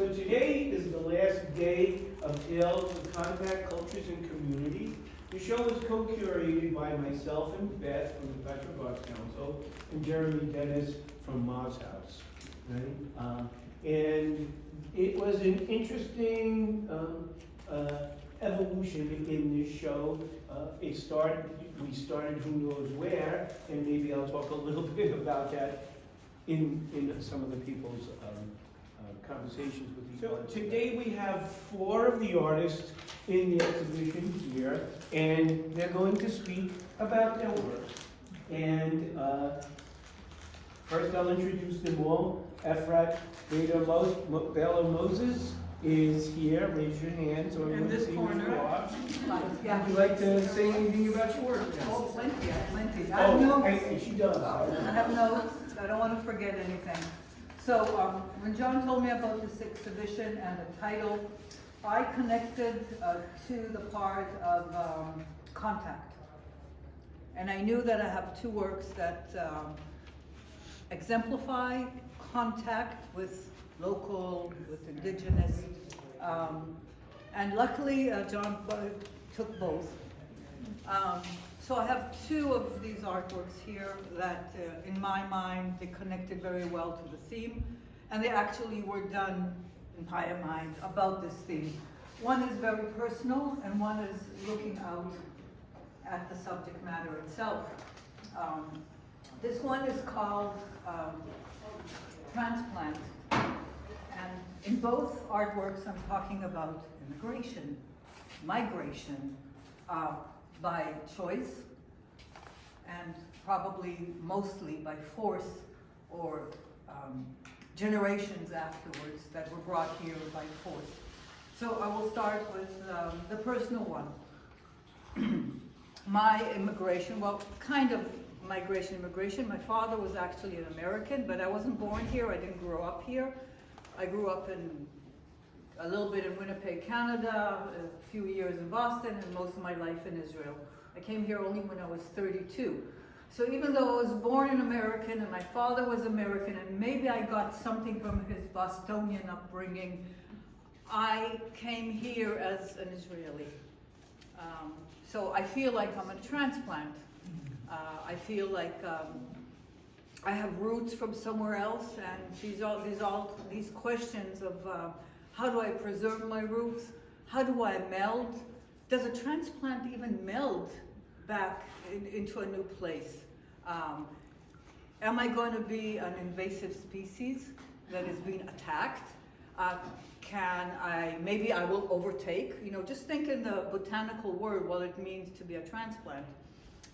So today is the last day of Tales of Contact, Cultures, and Community. The show is co-curated by myself and Beth from the Patchogue Arts Council and Jeremy Dennis from Ma's House. Right? And it was an interesting evolution in this show. We started who knows where, and maybe I'll talk a little bit about that in some of the people's conversations with these artists. So today we have 4 of the artists in the exhibition here, and they're going to speak about their work. And first I'll introduce them all. Efrat Baler-Moses is here. Raise your hands or in this corner. Yeah. Would you like to say anything about your work? Oh, plenty. I Oh, have notes. and she does. I have notes. I don't want to forget anything. So when John told me about this exhibition and the title, I connected to the part of contact. And I knew that I have 2 works that exemplify contact with local, with indigenous, and luckily John took both. So I have 2 of these artworks here that in my mind they connected very well to the theme, and they actually were done in my mind about this theme. One is very personal and one is looking out at the subject matter itself. This one is called Transplant, and in both artworks I'm talking about immigration, migration, by choice, and probably mostly by force or generations afterwards that were brought here by force. So I will start with the personal one. My immigration, well, kind of immigration. My father was actually an American, but I wasn't born here. I didn't grow up here. I grew up a little bit in Winnipeg, Canada, a few years in Boston, and most of my life in Israel. I came here only when I was 32. So even though I was born an American and my father was American, and maybe I got something from his Bostonian upbringing, I came here as an Israeli. So I feel like I'm a transplant. I feel like I have roots from somewhere else, and these questions of how do I preserve my roots? How do I meld? Does a transplant even meld back into a new place? Am I going to be an invasive species that is being attacked? Maybe I will overtake? You know, just think in the botanical word what it means to be a transplant.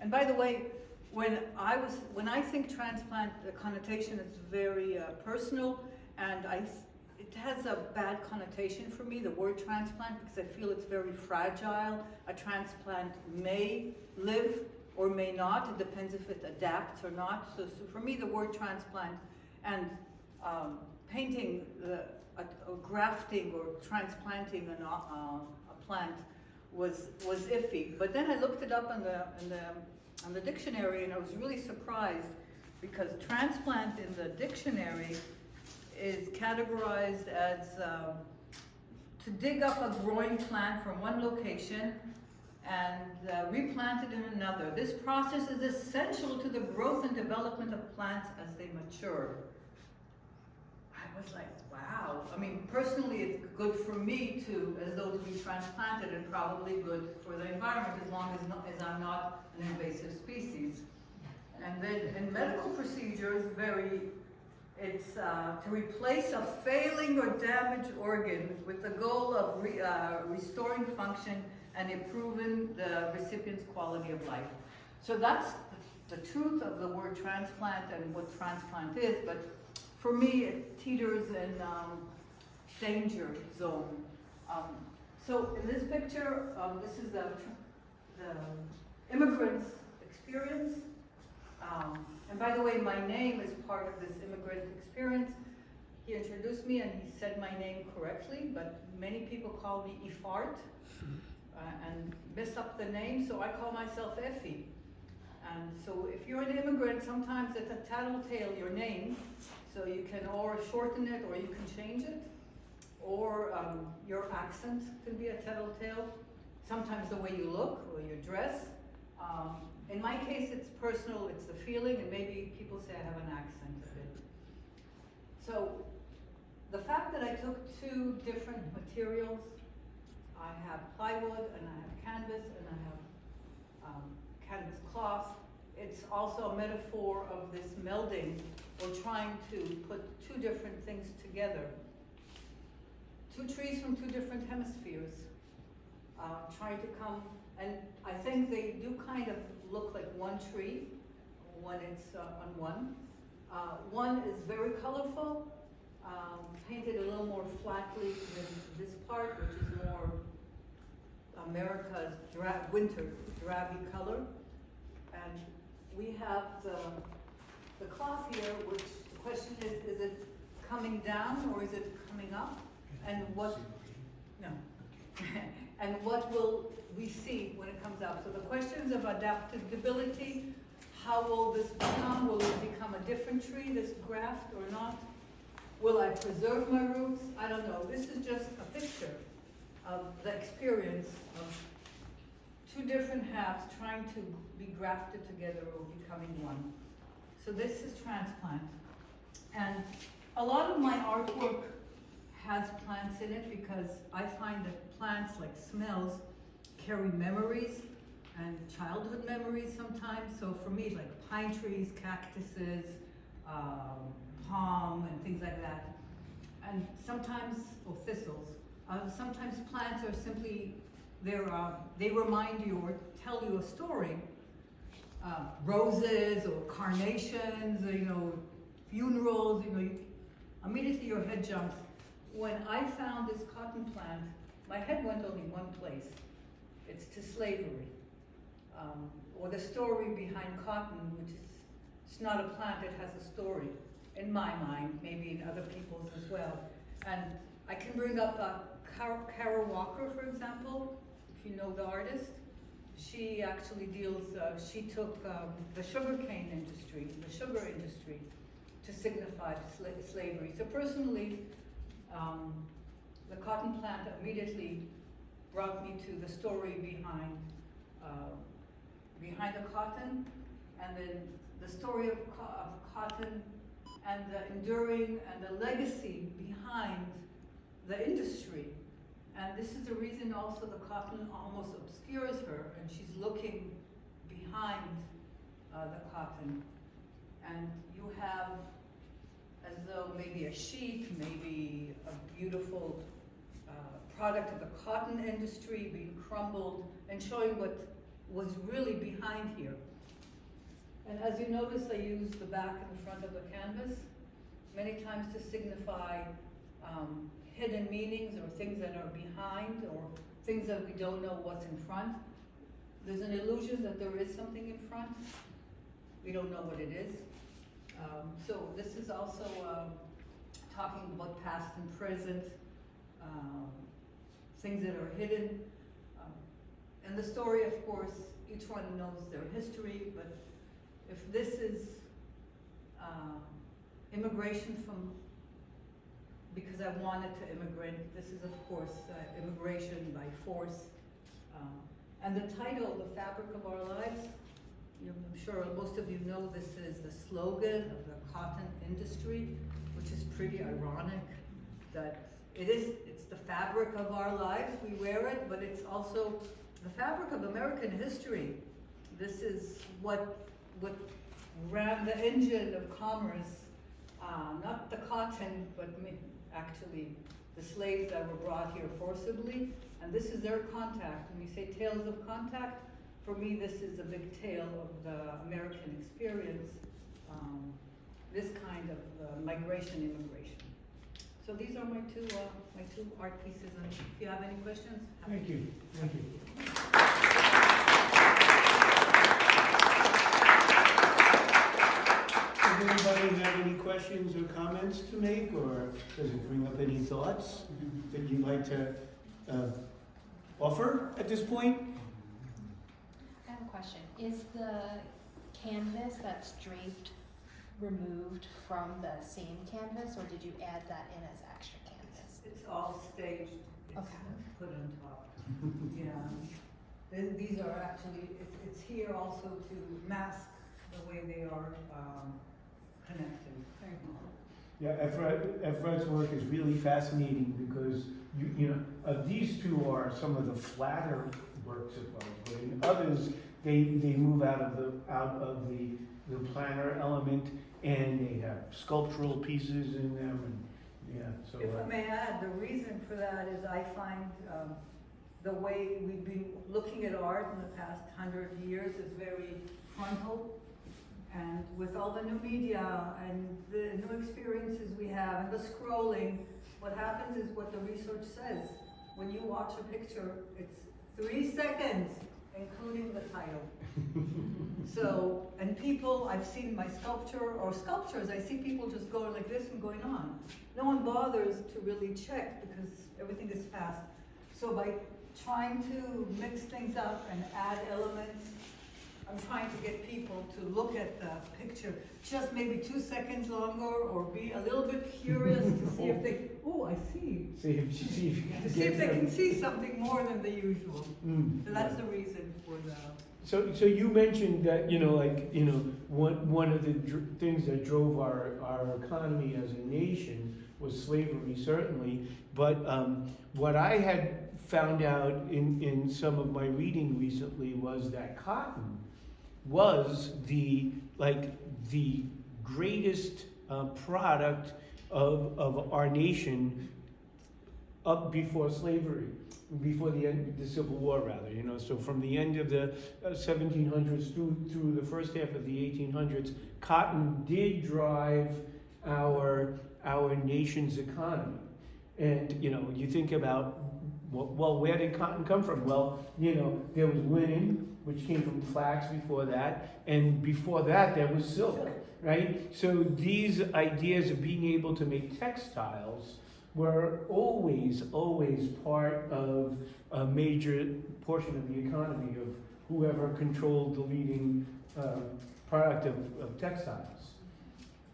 And by the way, when I think transplant, the connotation is very personal, and it has a bad connotation for me, the word transplant, because I feel it's very fragile. A transplant may live or may not. It depends if it adapts or not. So for me, the word transplant and painting, grafting or transplanting a plant was iffy. But then I looked it up on the dictionary, and I was really surprised, because transplant in the dictionary is categorized as to dig up a growing plant from one location and replant it in another. This process is essential to the growth and development of plants as they mature. I was like, wow. I mean, personally, it's good for me as though to be transplanted, and probably good for the environment as long as I'm not an invasive species. And then in medical procedures, it's to replace a failing or damaged organ with the goal of restoring function and improving the recipient's quality of life. So that's the truth of the word transplant and what transplant is, but for me it teeters in danger zone. So in this picture, this is the immigrant's experience. And by the way, my name is part of this immigrant experience. He introduced me and he said my name correctly, but many people call me Efrat and miss up the name, so I call myself Effie. And so if you're an immigrant, sometimes it's a tattletale, your name, so you can or shorten it or you can change it. Your accent can be a telltale. Sometimes the way you look or your dress. In my case, it's personal, it's the feeling, and maybe people say I have an accent a bit. So, the fact that I took two different materials, I have plywood and I have canvas and I have canvas cloth. It's also a metaphor of this melding or trying to put two different things together. Two trees from two different hemispheres, trying to come, and I think they do kind of look like one tree when it's on one. One is very colorful, painted a little more flatly than this part, which is more America's winter drabby color. And we have the cloth here, which the question is it coming down or is it coming up? And what, no. And what will we see when it comes out? So the questions of adaptability, how will this become? Will it become a different tree, this graft, or not? Will I preserve my roots? I don't know. This is just a picture of the experience of two different halves trying to be grafted together or becoming one. So this is Transplant. And a lot of my artwork has plants in it because I find that plants, like smells, carry memories and childhood memories sometimes. So for me, like pine trees, cactuses, palm, and things like that. And sometimes, or thistles, sometimes plants are simply, they remind you or tell you a story. Roses or carnations, or, funerals, immediately your head jumps. When I found this cotton plant, my head went only one place. It's to slavery. Or the story behind cotton, which is, it's not a plant, it has a story. In my mind, maybe in other people's as well. And I can bring up Kara Walker, for example, if you know the artist. She actually deals, she took the sugarcane industry, the sugar industry, to signify slavery. So personally, the cotton plant immediately brought me to the story behind the cotton, and then the story of cotton and the enduring and the legacy behind the industry. And this is the reason also the cotton almost obscures her, and she's looking behind the cotton. And you have, as though maybe a sheep, maybe a beautiful product of the cotton industry being crumbled, and showing what was really behind here. And as you notice, I use the back and the front of the canvas many times to signify hidden meanings or things that are behind or things that we don't know what's in front. There's an illusion that there is something in front. We don't know what it is. So this is also talking about past and present, things that are hidden. And the story, of course, each one knows their history, but if this is immigration from, because I wanted to immigrate, this is of course immigration by force. And the title, The Fabric of Our Lives, I'm sure most of you know this is the slogan of the cotton industry, which is pretty ironic that it's the fabric of our lives, we wear it, but it's also the fabric of American history. This is what ran the engine of commerce, not the cotton, but actually the slaves that were brought here forcibly, and this is their contact. When we say tales of contact, for me this is a big tale of the American experience, this kind of migration, immigration. So these are my two art pieces, and if you have any questions. Thank you. Thank you. Does anybody have any questions or comments to make, or does it bring up any thoughts that you'd like to offer at this point? I have a question. Is the canvas that's draped removed from the same canvas, or did you add that in as extra canvas? It's all staged. It's Okay. put on top. Yeah. These are actually, it's here also to mask the way they are connected. Yeah, Efrat's work is really fascinating because these two are some of the flatter works of art, but in others they move out of the planar element, and they have sculptural pieces in them, and yeah. So If I may add, the reason for that is I find the way we've been looking at art in the past 100 years is very frontal. And with all the new media and the new experiences we have and the scrolling, what happens is what the research says. When you watch a picture, it's 3 seconds, including the title. So, and people, I've seen my sculptures, I see people just going like this and going on. No one bothers to really check because everything is fast. So by trying to mix things up and add elements, I'm trying to get people to look at the picture just maybe 2 seconds longer, or be a little bit curious to see if they, oh, I see. See if They can see something more than the usual. So that's the reason for the. So you mentioned that, one of the things that drove our economy as a nation was slavery, certainly, but what I had found out in some of my reading recently was that cotton was the greatest product of our nation up before slavery, before the end of the Civil War, rather. So from the end of the 1700s through the first half of the 1800s, cotton did drive our nation's economy. And you think about, well, where did cotton come from? Well, there was linen, which came from flax before that, and before that there was silk, right? So these ideas of being able to make textiles were always part of a major portion of the economy of whoever controlled the leading product of textiles.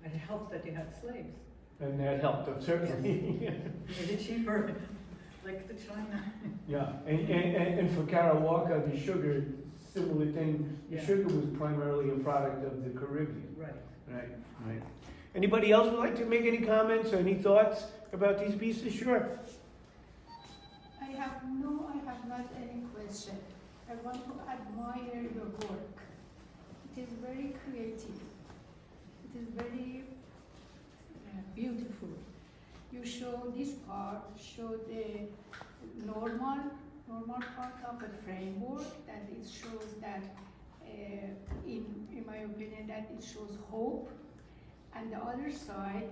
And it helped that you had slaves. And that helped, certainly. Made it cheaper, like the China. Yeah, and for Karawaka, the sugar, similar thing, the Yeah. sugar was primarily a product of the Caribbean. Right. Right. Anybody else would like to make any comments or any thoughts about these pieces? Sure. I have not any question. I want to admire your work. It is very creative. It is very beautiful. You show this part, show the normal part of a framework, that it shows that, in my opinion, that it shows hope. And the other side,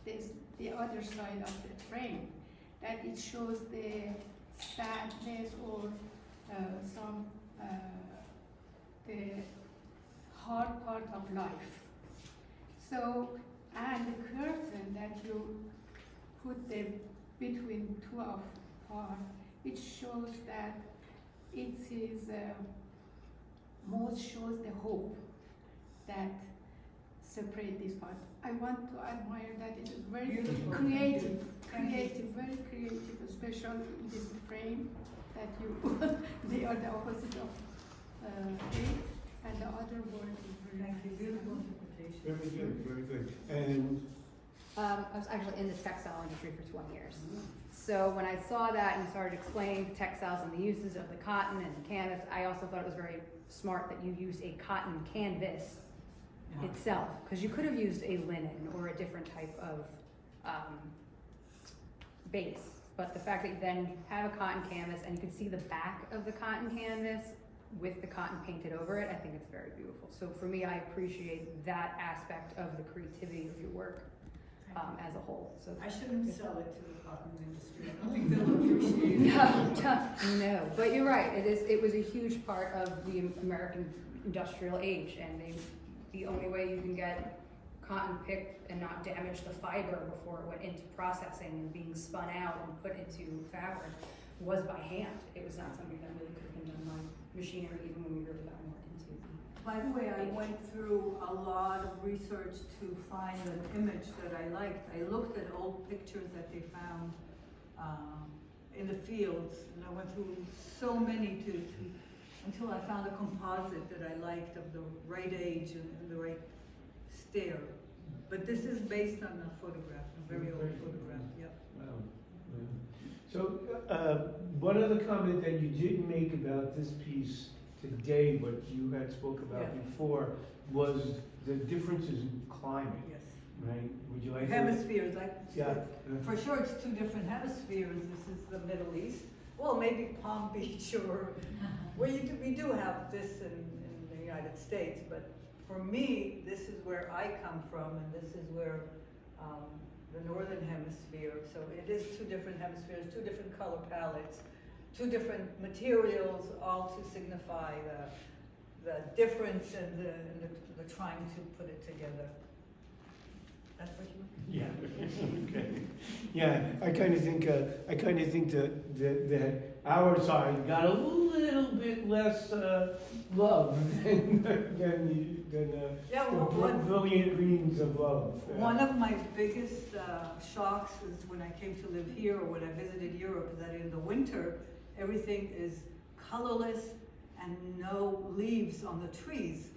there's the other side of the frame, that it shows the sadness or the hard part of life. So, and the curtain that you put them between two of part, it shows that it is most shows the hope that separate this part. I want to admire that it is very Beautiful. creative, very creative, especially in this frame that you they are the opposite of it, and the other word is very Thank you. nice. Beautiful interpretation. Very good. And I was actually in the textile industry for 20 years. So when I saw that and started explaining the textiles and the uses of the cotton and the canvas, I also thought it was very smart that you used a cotton canvas itself, because you could have used a linen or a different type of base. But the fact that you then have a cotton canvas and you can see the back of the cotton canvas with the cotton painted over it, I think it's very beautiful. So for me, I appreciate that aspect of the creativity of your work as a whole. So I shouldn't sell it to the cotton industry. I don't think they'll appreciate it. no, but you're right. It was a huge part of the American industrial age, and the only way you can get cotton picked and not damage the fiber before it went into processing and being spun out and put into fabric was by hand. It was not something that really could have been done by machinery, even when we really got more into it. By the way, I went through a lot of research to find an image that I liked. I looked at old pictures that they found in the fields, and I went through so many until I found a composite that I liked of the right age and the right stare. But this is based on a photograph, a very old photograph, yep. Wow. So, one other comment that you didn't make about this piece today, but you had spoke about Yeah. before, was the differences in climate, Yes. right? Would you like to? Hemispheres, Yeah. for sure it's two different hemispheres. This is the Middle East. Well, maybe Palm Beach or, we do have this in the United States, but for me, this is where I come from, and this is where, the Northern Hemisphere, so it is two different hemispheres, two different color palettes, two different materials, all to signify the difference and the trying to put it together. That's what you? Yeah. Okay. Yeah, I kind of think that our side got a little bit less love than Yeah, the well, brilliant greens above. One of my biggest shocks was when I came to live here, or when I visited Europe, is that in the winter, everything is colorless and no leaves on the trees.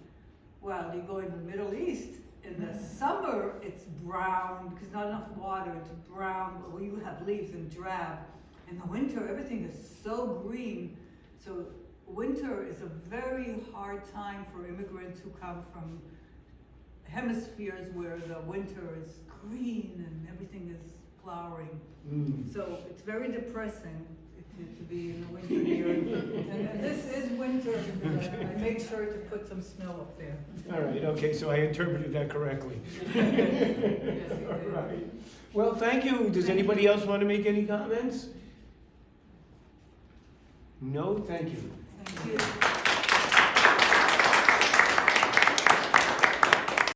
While you go in the Middle East, in the summer, it's brown, because not enough water, it's brown, but you have leaves and drab. In the winter, everything is so green. So winter is a very hard time for immigrants who come from hemispheres where the winter is green and everything is flowering. So it's very depressing to be in the winter here. And this is winter, I made sure to put some snow up there. All right, okay, so I interpreted that correctly. Yes, you All did. right. Well, thank you. Does anybody else want to make any comments? No, thank you. Thank you.